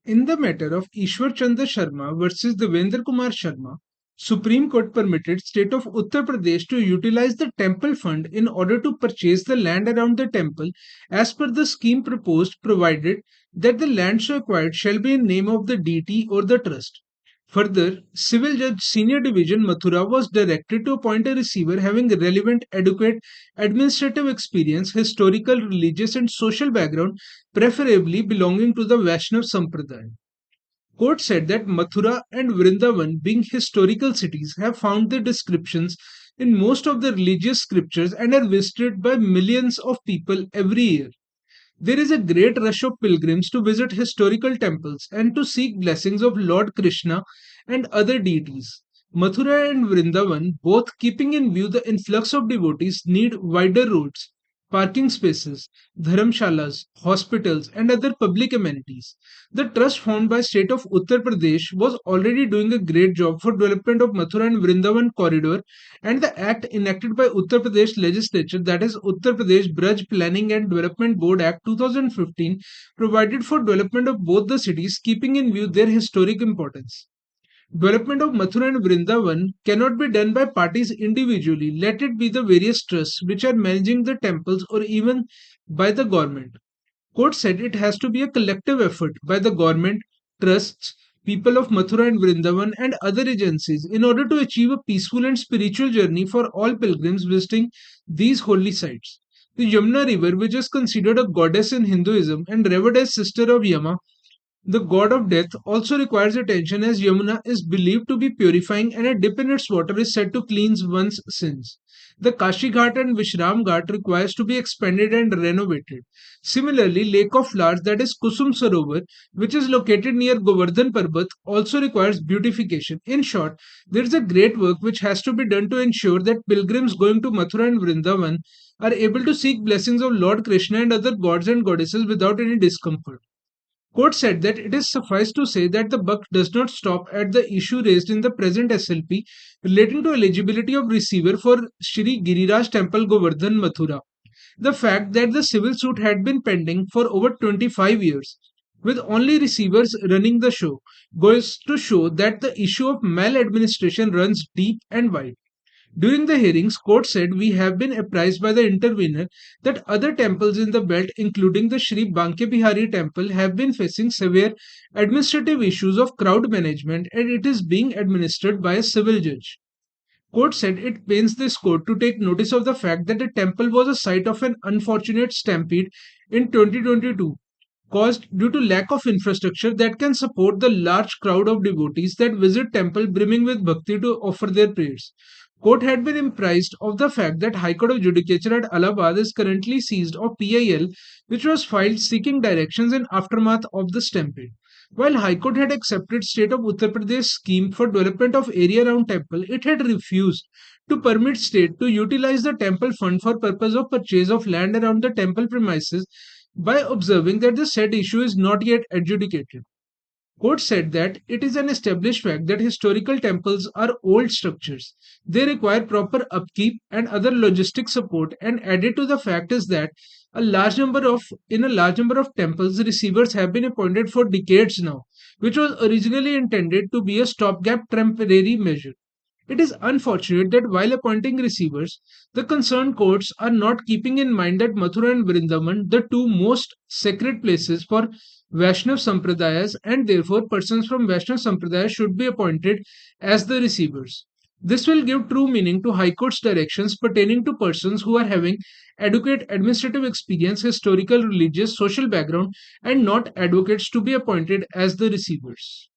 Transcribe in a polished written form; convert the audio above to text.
In the matter of Ishwar Chandra Sharma versus Devendra Kumar Sharma, Supreme Court permitted state of Uttar Pradesh to utilize the temple fund in order to purchase the land around the temple as per the scheme proposed, provided that the land so acquired shall be in name of the deity or the trust. Further, Civil Judge Senior Division Mathura was directed to appoint a receiver having relevant, adequate administrative experience, historical, religious, and social background, preferably belonging to the Vaishnav Sampradaya. Court said that Mathura and Vrindavan, being historical cities, have found their descriptions in most of the religious scriptures and are visited by millions of people every year. There is a great rush of pilgrims to visit historical temples and to seek blessings of Lord Krishna and other deities. Mathura and Vrindavan, both keeping in view the influx of devotees, need wider roads, parking spaces, dharamshalas, hospitals, and other public amenities. The trust formed by state of Uttar Pradesh was already doing a great job for development of Mathura and Vrindavan corridor, and the act enacted by Uttar Pradesh legislature, that is Uttar Pradesh Braj Planning and Development Board Act 2015, provided for development of both the cities, keeping in view their historic importance. Development of Mathura and Vrindavan cannot be done by parties individually, let it be the various trusts which are managing the temples or even by the government. Court said it has to be a collective effort by the government, trusts, people of Mathura and Vrindavan, and other agencies in order to achieve a peaceful and spiritual journey for all pilgrims visiting these holy sites. The Yamuna River, which is considered a goddess in Hinduism and revered as sister of Yama, the god of death, also requires attention as Yamuna is believed to be purifying and a dip in its water is said to cleanse one's sins. The Kashi Ghat and Vishram Ghat requires to be expanded and renovated. Similarly, Lake of Flowers, that is Kusum Sarovar, which is located near Govardhan Parbat, also requires beautification. In short, there is a great work which has to be done to ensure that pilgrims going to Mathura and Vrindavan are able to seek blessings of Lord Krishna and other gods and goddesses without any discomfort. Court said that it is suffice to say that the buck does not stop at the issue raised in the present SLP relating to eligibility of receiver for Shri Giriraj Temple Govardhan Mathura. The fact that the civil suit had been pending for over 25 years, with only receivers running the show, goes to show that the issue of maladministration runs deep and wide. During the hearings, court said we have been apprised by the intervener that other temples in the belt, including the Sri Banke Bihari temple, have been facing severe administrative issues of crowd management and it is being administered by a civil judge. Court said it pains this court to take notice of the fact that the temple was a site of an unfortunate stampede in 2022 caused due to lack of infrastructure that can support the large crowd of devotees that visit temple brimming with bhakti to offer their prayers. Court had been apprised of the fact that High Court of Judicature at Allahabad is currently seized of PIL which was filed seeking directions in aftermath of the stampede. While High Court had accepted state of Uttar Pradesh scheme for development of area around temple, it had refused to permit state to utilize the temple fund for purpose of purchase of land around the temple premises by observing that the said issue is not yet adjudicated. Court said that it is an established fact that historical temples are old structures. They require proper upkeep and other logistic support, and added to the fact is that a large number of temples receivers have been appointed for decades now, which was originally intended to be a stopgap temporary measure. It is unfortunate that while appointing receivers, the concerned courts are not keeping in mind that Mathura and Vrindavan, the two most sacred places for Vaishnav Sampradayas, and therefore persons from Vaishnav Sampradaya should be appointed as the receivers. This will give true meaning to High Court's directions pertaining to persons who are having adequate administrative experience, historical, religious, social background, and not advocates to be appointed as the receivers.